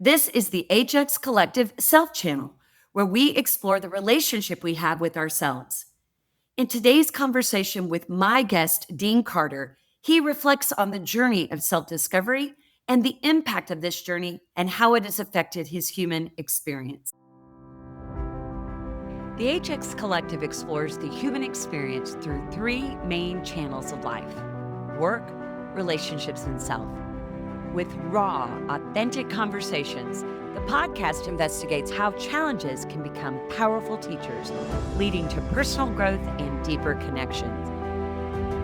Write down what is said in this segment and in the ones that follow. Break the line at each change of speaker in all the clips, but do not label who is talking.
This is the HX Collective Self Channel, where we explore the relationship we have with ourselves. In today's conversation with my guest, Dean Carter, he reflects on the journey of self discovery and the impact of this journey and how it has affected his human experience. The HX Collective explores the human experience through three main channels of life: work, relationships, and self. With raw, authentic conversations, the podcast investigates how challenges can become powerful teachers, leading to personal growth and deeper connections.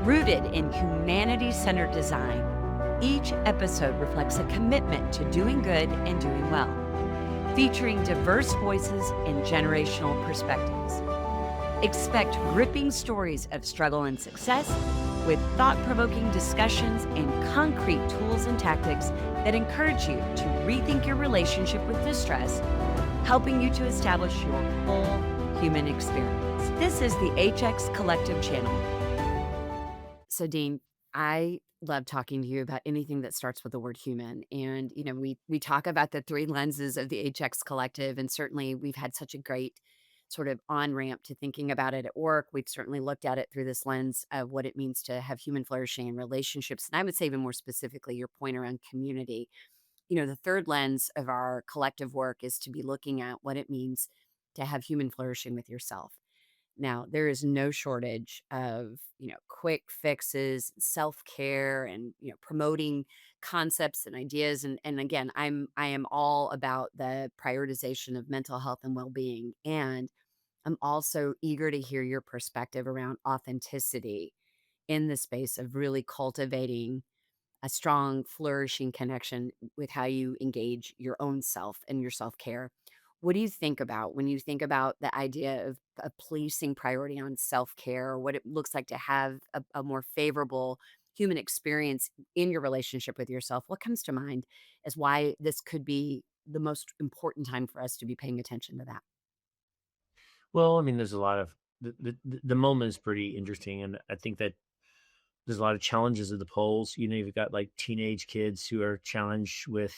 Rooted in humanity-centered design, each episode reflects a commitment to doing good and doing well, featuring diverse voices and generational perspectives. Expect gripping stories of struggle and success, with thought-provoking discussions and concrete tools and tactics that encourage you to rethink your relationship with distress, helping you to establish your full human experience. This is the HX Collective channel. So, Dean, I love talking to you about anything that starts with the word human. And, we talk about the three lenses of the HX Collective, and certainly we've had such a great sort of on ramp to thinking about it at work. We've certainly looked at it through this lens of what it means to have human flourishing and relationships. And I would say, even more specifically, your point around community. The third lens of our collective work is to be looking at what it means to have human flourishing with yourself. Now, there is no shortage of, quick fixes, self-care, and, promoting concepts and ideas. And again, I am all about the prioritization of mental health and well-being. And I'm also eager to hear your perspective around authenticity in the space of really cultivating a strong, flourishing connection with how you engage your own self and your self-care. What do you think about when you think about the idea of placing priority on self-care, or what it looks like to have a more favorable human experience in your relationship with yourself? What comes to mind as why this could be the most important time for us to be paying attention to that?
Well, I mean, there's a lot of the moment is pretty interesting, and I think that there's a lot of challenges at the polls. You've got like teenage kids who are challenged with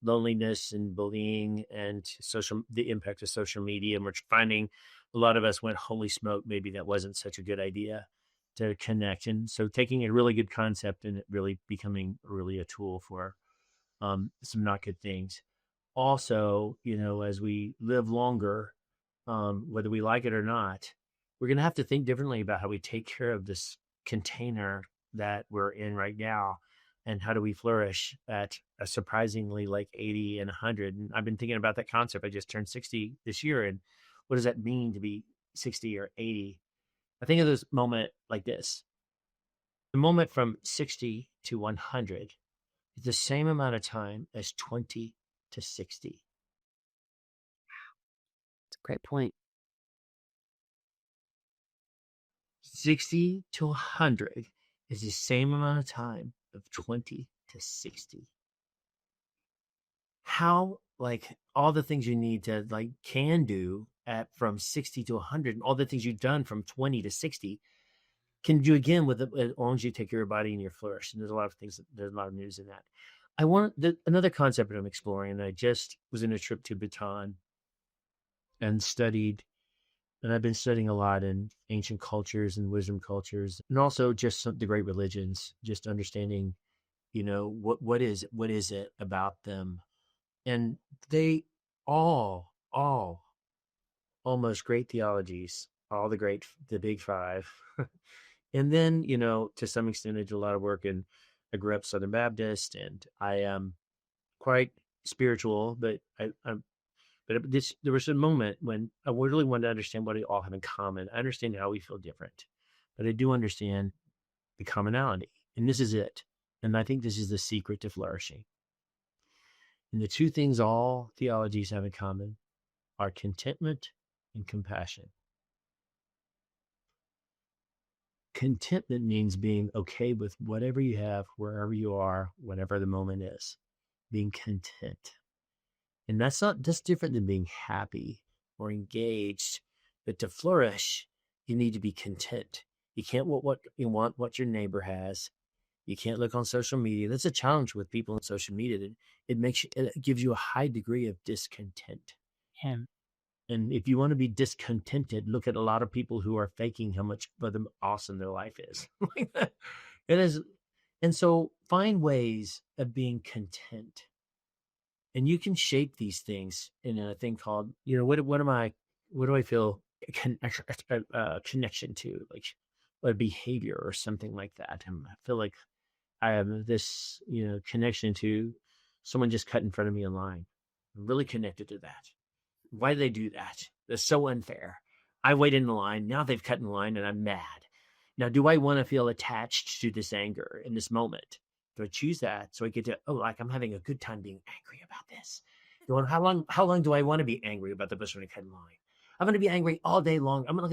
loneliness and bullying and the impact of social media, and we're finding a lot of us went, "Holy smoke, maybe that wasn't such a good idea to connect." And so, taking a really good concept and it really becoming really a tool for some not good things. Also, as we live longer, whether we like it or not, we're going to have to think differently about how we take care of this container that we're in right now, and how do we flourish at a surprisingly like 80 and 100. And I've been thinking about that concept. I just turned 60 this year. And what does that mean to be 60 or 80? I think of this moment like this: the moment from 60 to 100 is the same amount of time as 20 to 60.
It's a great point.
60 to 100 is the same amount of time of 20 to 60. How, like, all the things you need to, like, can do at from 60 to 100, and all the things you've done from 20 to 60 can do again as long as you take care of your body and your flourish. And there's a lot of things, there's a lot of news in that. Another concept that I'm exploring, and I just was in a trip to Bhutan and studied, and I've been studying a lot in ancient cultures and wisdom cultures, and also just the great religions, just understanding, what is it about them. And they all almost great theologies, all the big five. And then, to some extent, I did a lot of work I grew up Southern Baptist, and I am quite spiritual, but there was a moment when I really wanted to understand what they all have in common. I understand how we feel different, but I do understand the commonality, and this is it. And I think this is the secret to flourishing. And the two things all theologies have in common are contentment and compassion. Contentment means being okay with whatever you have, wherever you are, whatever the moment is, being content. And that's different than being happy or engaged. But to flourish, you need to be content. You can't want what your neighbor has. You can't look on social media. That's a challenge with people on social media. That it gives you a high degree of discontent.
And
And if you want to be discontented, look at a lot of people who are faking how much awesome their life is. It is. And so find ways of being content. And you can shape these things in a thing called, what do I feel connection to, like a behavior or something like that. And I feel like I have this, connection to someone just cut in front of me in line. I'm really connected to that. Why do they do that? That's so unfair. I wait in the line. Now they've cut in the line and I'm mad. Now, do I want to feel attached to this anger in this moment? Do I choose that so I get to, like I'm having a good time being angry about this? How long do I want to be angry about the person who cut in line? I'm going to be angry all day long. I'm going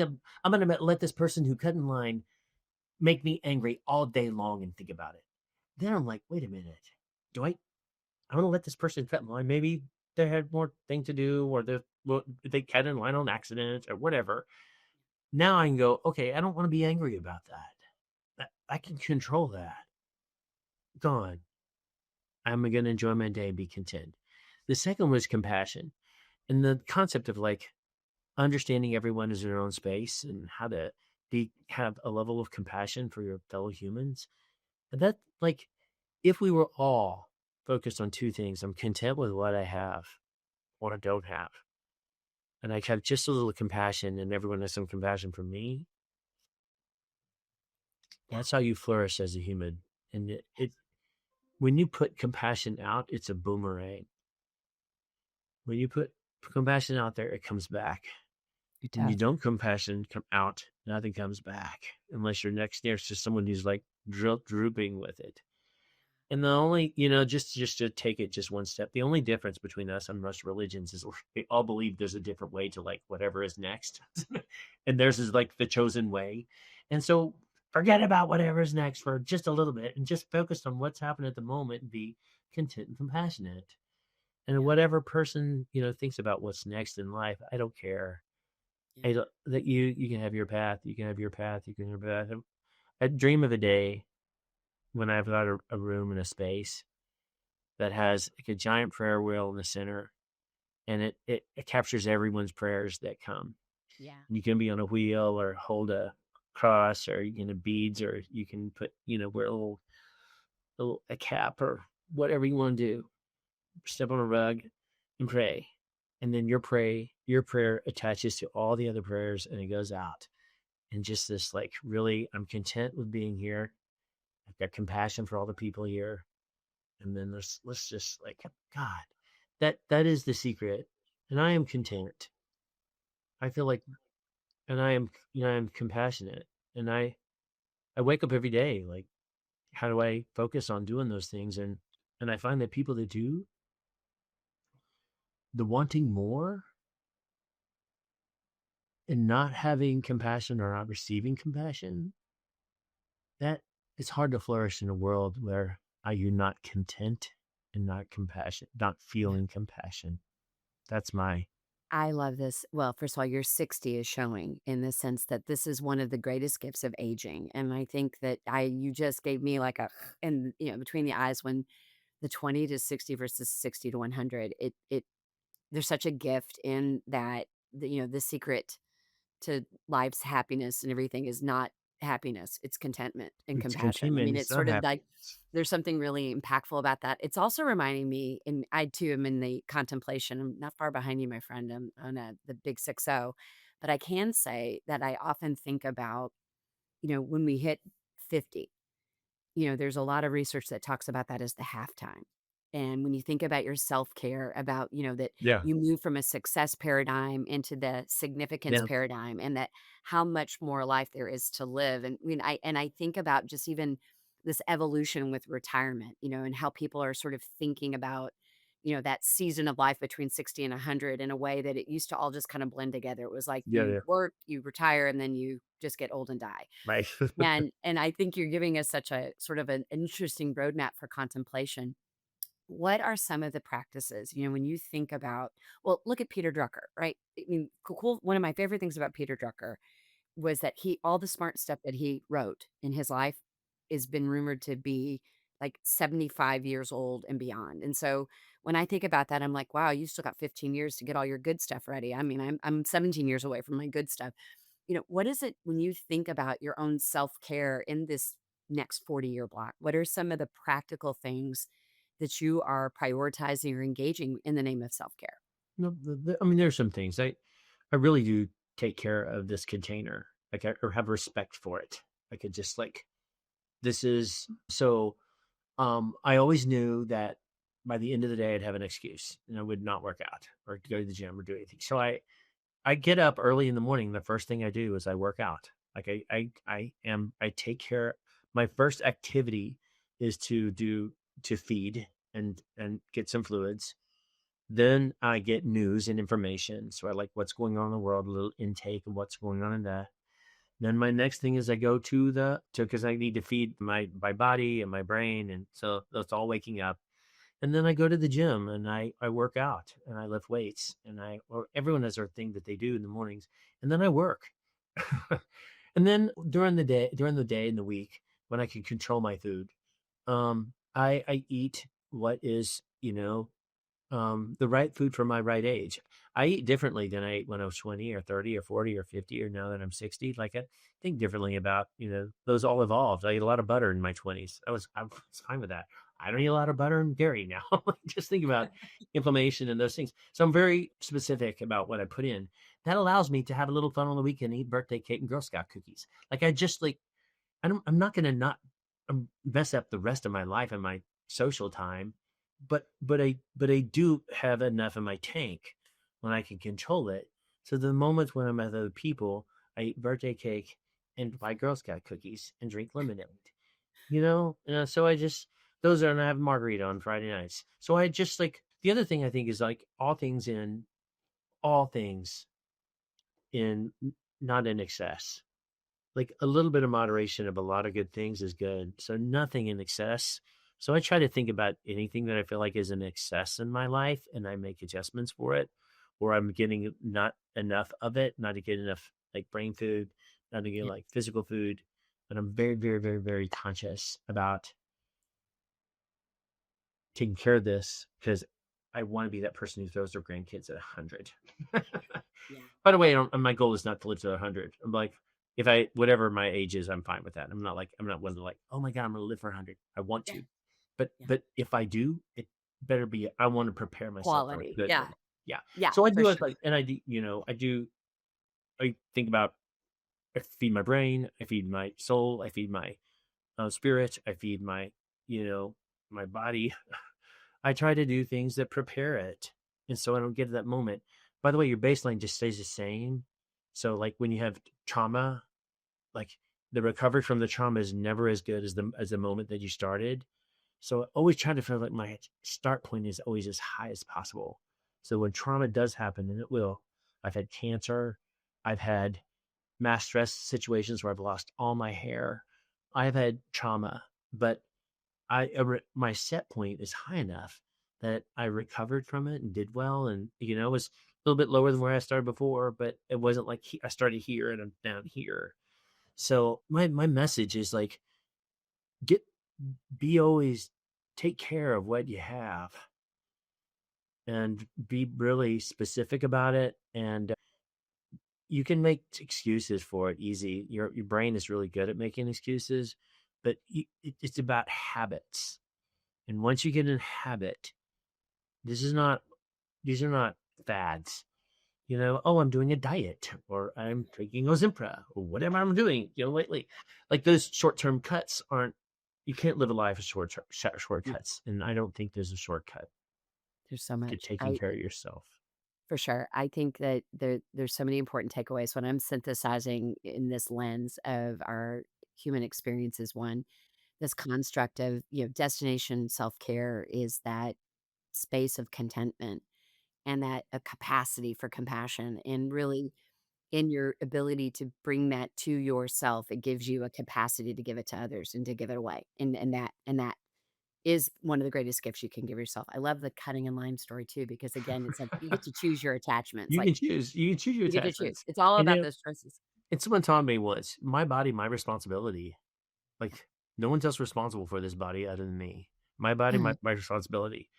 to let this person who cut in line make me angry all day long and think about it. Then I'm like, wait a minute. Do I want to let this person cut in line? Maybe they had more thing to do, or they cut in line on accident or whatever. Now I can go, okay, I don't want to be angry about that. I can control that. Gone. I'm going to enjoy my day and be content. The second was compassion, and the concept of like understanding everyone is in their own space and how to have a level of compassion for your fellow humans. And that, like, if we were all focused on two things, I'm content with what I have, what I don't have, and I have just a little compassion, and everyone has some compassion for me. That's how you flourish as a human. And when you put compassion out, it's a boomerang. When you put compassion out there, it comes back.
it
When you
does.
don't compassion come out, nothing comes back unless you're next near to someone who's like drooping with it. And the only, just to take it just one step, the only difference between us and most religions is we all believe there's a different way to like whatever is next. And theirs is like the chosen way. And so forget about whatever's next for just a little bit and just focus on what's happening at the moment and be content and compassionate. And
Yeah.
whatever person, thinks about what's next in life, I don't care.
Yeah.
That you can have your path, you can have your path, you can have your path. I dream of a day when I've got a room and a space that has like a giant prayer wheel in the center, and it captures everyone's prayers that come.
Yeah.
You can be on a wheel or hold a cross, or you can have beads, or you can put, wear a cap or whatever you want to do. Step on a rug and pray. And then your prayer attaches to all the other prayers and it goes out. And just this like really, I'm content with being here. I've got compassion for all the people here. And then let's just like God, that is the secret. And I am content. I feel like, and I'm compassionate. And I wake up every day like, how do I focus on doing those things? And I find that people that do the wanting more and not having compassion or not receiving compassion, that it's hard to flourish in a world where you're not content and not compassion, not
Yeah.
feeling compassion. That's my
I love this. Well, first of all, your 60 is showing in the sense that this is one of the greatest gifts of aging. And I think that you just gave me like a, and between the eyes when the 20 to 60 versus 60 to 100, there's such a gift in that, the secret to life's happiness and everything is not happiness, it's contentment and
it's
compassion. I mean,
contentment. It's
it's
not
sort of like
happiness.
there's something really impactful about that. It's also reminding me, and I too am in the contemplation. I'm not far behind you, my friend. I'm on the big 6-0. But I can say that I often think about, when we hit 50, there's a lot of research that talks about that as the halftime. And when you think about your self-care, about, that
Yeah.
you move from a success paradigm into the significance
Yeah.
paradigm and that how much more life there is to live. And I think about just even this evolution with retirement, and how people are sort of thinking about, that season of life between 60 and 100 in a way that it used to all just kind of blend together. It was like
Yeah.
you
Yeah.
work, you retire, and then you just get old and die.
Right.
And I think you're giving us such a sort of an interesting roadmap for contemplation. What are some of the practices, when you think about, well, look at Peter Drucker, right? I mean, cool. One of my favorite things about Peter Drucker was that all the smart stuff that he wrote in his life, is been rumored to be like 75 years old and beyond. And so when I think about that, I'm like, wow, you still got 15 years to get all your good stuff ready. I mean, I'm 17 years away from my good stuff. What is it when you think about your own self-care in this next 40-year block? What are some of the practical things that you are prioritizing or engaging in the name of self-care?
No, I mean, there's some things I really do take care of this container, like, or have respect for it. I could just like, this is so. I always knew that by the end of the day, I'd have an excuse and I would not work out or go to the gym or do anything. So I get up early in the morning. The first thing I do is I work out. Like I take care. My first activity is to feed and get some fluids. Then I get news and information. So I like what's going on in the world, a little intake of what's going on in that. Then my next thing is I go to because I need to feed my body and my brain, and so that's all waking up. And then I go to the gym and I work out and I lift weights and or everyone has their thing that they do in the mornings, and then I work. And then during the day and the week when I can control my food, I eat what is the right food for my right age. I eat differently than I ate when I was 20 or 30 or 40 or 50 or now that I'm 60. Like I think differently about, those all evolved. I ate a lot of butter in my 20s. I was fine with that. I don't eat a lot of butter and dairy now. Just think about inflammation and those things. So I'm very specific about what I put in. That allows me to have a little fun on the weekend, eat birthday cake and Girl Scout cookies. Like I just like I'm not going to not mess up the rest of my life and my social time, but I do have enough in my tank when I can control it. So the moments when I'm with other people, I eat birthday cake and buy Girl Scout cookies and drink lemonade. So I just those are and I have margarita on Friday nights. So I just like the other thing I think is like all things in not in excess, like a little bit of moderation of a lot of good things is good. So nothing in excess. So I try to think about anything that I feel like is an excess in my life and I make adjustments for it, or I'm getting not enough of it, not to get enough like brain food, not to get
Yeah.
like physical food. But I'm very, very, very, very conscious about taking care of this because I want to be that person who throws their grandkids at 100.
Yeah.
By the way, my goal is not to live to 100. I'm like, if I whatever my age is, I'm fine with that. I'm not one to like, oh my god, I'm gonna live for 100. I want
Yeah.
to, but
Yeah.
if I do, it better be. I want to prepare myself for a
Quality.
good
Yeah.
one. Yeah.
Yeah,
So I
for
do it
sure.
like, and I do, I do. I think about. I feed my brain. I feed my soul. I feed my spirit. I feed you know, my body. I try to do things that prepare it. And so I don't get to that moment. By the way, your baseline just stays the same. So like when you have trauma, like the recovery from the trauma is never as good as the moment that you started. So I always try to feel like my start point is always as high as possible. So when trauma does happen, and it will, I've had cancer, I've had mass stress situations where I've lost all my hair. I've had trauma, but my set point is high enough that I recovered from it and did well, and it was a little bit lower than where I started before, but it wasn't like I started here and I'm down here. So my message is like get be always take care of what you have and be really specific about it, and you can make excuses for it easy. Your brain is really good at making excuses, but it's about habits. And once you get in habit, this is not these are not fads. Oh, I'm doing a diet or I'm taking Ozimpra or whatever I'm doing, lately. Like those short-term cuts aren't you can't live a life of
Yeah.
shortcuts. And I don't think there's a shortcut
There's so
to
much.
taking care of yourself.
For sure. I think that there's so many important takeaways when I'm synthesizing in this lens of our human experience is one, this construct of, destination self-care is that space of contentment and that a capacity for compassion and really in your ability to bring that to yourself, it gives you a capacity to give it to others and to give it away. And that is one of the greatest gifts you can give yourself. I love the cutting and lime story too, because again, it's like you get to choose your attachments. Like
You can choose your
you get to choose.
attachments.
It's all
And
about those choices.
and someone taught me once, my body, my responsibility. Like No one's else responsible for this body other than me. My body,
Mhm.
my responsibility.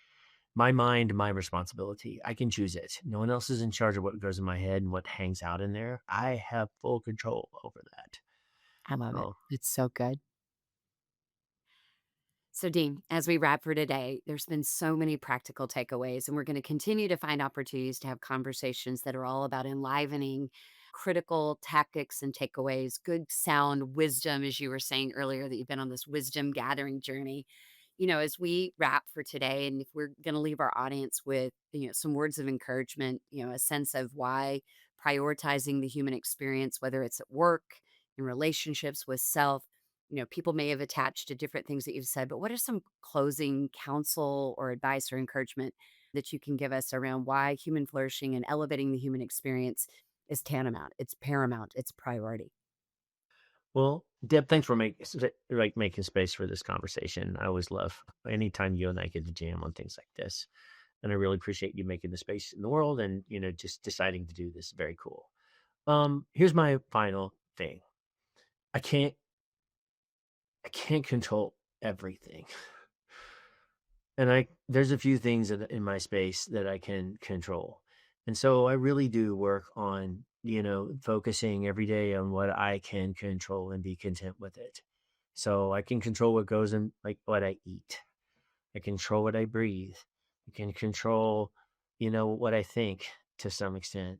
My mind, my responsibility. I can choose it. No one else is in charge of what goes in my head and what hangs out in there. I have full control over that.
I love it.
Oh,
It's so good.
So, Dean, as we wrap for today, there's been so many practical takeaways, and we're going to continue to find opportunities to have conversations that are all about enlivening critical tactics and takeaways, good sound wisdom, as you were saying earlier, that you've been on this wisdom gathering journey. As we wrap for today, and if we're going to leave our audience with, some words of encouragement, a sense of why prioritizing the human experience, whether it's at work, in relationships with self, people may have attached to different things that you've said, but what are some closing counsel or advice or encouragement that you can give us around why human flourishing and elevating the human experience is tantamount? It's paramount, it's priority.
well, Deb, thanks for making space for this conversation. I always love anytime you and I get to jam on things like this, and I really appreciate you making the space in the world and just deciding to do this. Very cool. Here's my final thing. I can't I can't control everything. And there's a few things in my space that I can control. And so I really do work on, focusing every day on what I can control and be content with it. So I can control what goes in, like what I eat. I control what I breathe. I can control, what I think to some extent.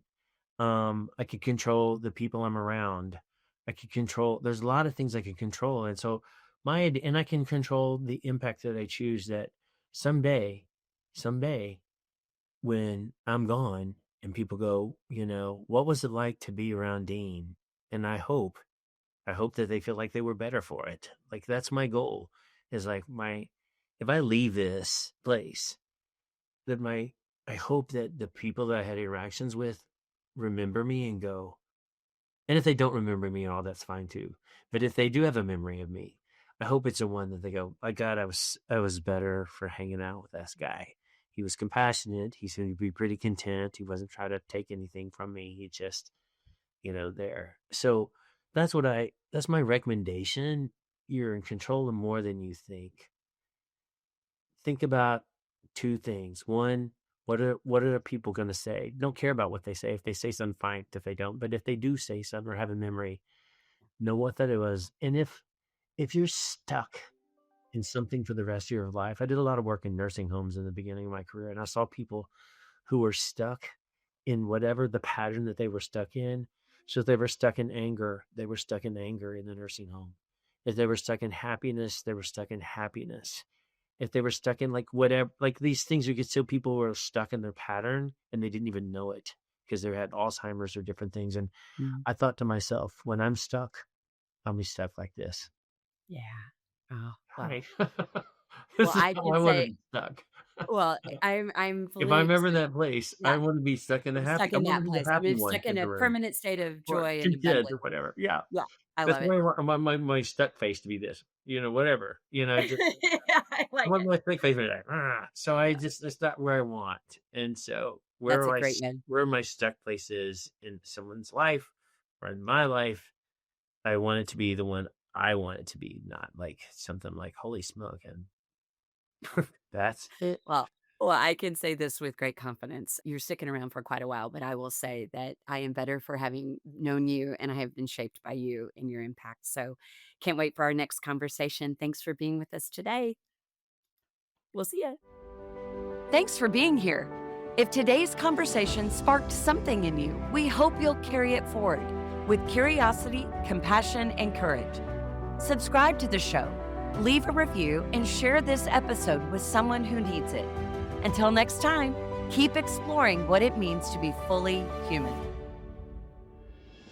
I can control the people I'm around. I can control, there's a lot of things I can control. And so and I can control the impact that I choose that someday when I'm gone and people go, what was it like to be around Dean? And I hope that they feel like they were better for it. Like that's my goal is like if I leave this place, that I hope that the people that I had interactions with remember me and go, and if they don't remember me at all, that's fine too. But if they do have a memory of me, I hope it's a one that they go, my God, I was better for hanging out with this guy. He was compassionate. He seemed to be pretty content. He wasn't trying to take anything from me. He just, there. So that's my recommendation. You're in control of more than you think. Think about two things. One, what are people going to say? Don't care about what they say. If they say something, fine. If they don't, but if they do say something or have a memory, know what that it was. And if you're stuck in something for the rest of your life, I did a lot of work in nursing homes in the beginning of my career, and I saw people who were stuck in whatever the pattern that they were stuck in. So if they were stuck in anger, they were stuck in anger in the nursing home. If they were stuck in happiness, they were stuck in happiness. If they were stuck in like whatever, like these things you get, so people were stuck in their pattern and they didn't even know it because they had Alzheimer's or different things. And
Mm.
I thought to myself, when I'm stuck, I'll be stuck like this.
Yeah. Oh, well.
Hi.
Well,
This is
I
how
can
I want to
say,
be stuck.
well, I'm
If
fully
I'm ever in
excited.
that place, I
Yeah,
want to be stuck in
stuck
I
in
want to
that
be the
place. I
happy
mean,
one
stuck in
in the
a
room
permanent state of
or
joy and
content
abundance.
or whatever. Yeah.
Yeah, I
That's
love it.
why I want my stuck face to be this, whatever, just
Yeah, I
I
like
want
it.
my thick face to be like, "Ah." So it's not where I want. And so
That's a great one.
where my stuck place is in someone's life or in my life, I want it to be the one I want it to be, not like something like holy smoke. And that's it.
Well, I can say this with great confidence. You're sticking around for quite a while, but I will say that I am better for having known you and I have been shaped by you and your impact. So can't wait for our next conversation. Thanks for being with us today. We'll see you. Thanks for being here. If today's conversation sparked something in you, we hope you'll carry it forward with curiosity, compassion, and courage. Subscribe to the show, leave a review, and share this episode with someone who needs it. Until next time, keep exploring what it means to be fully human.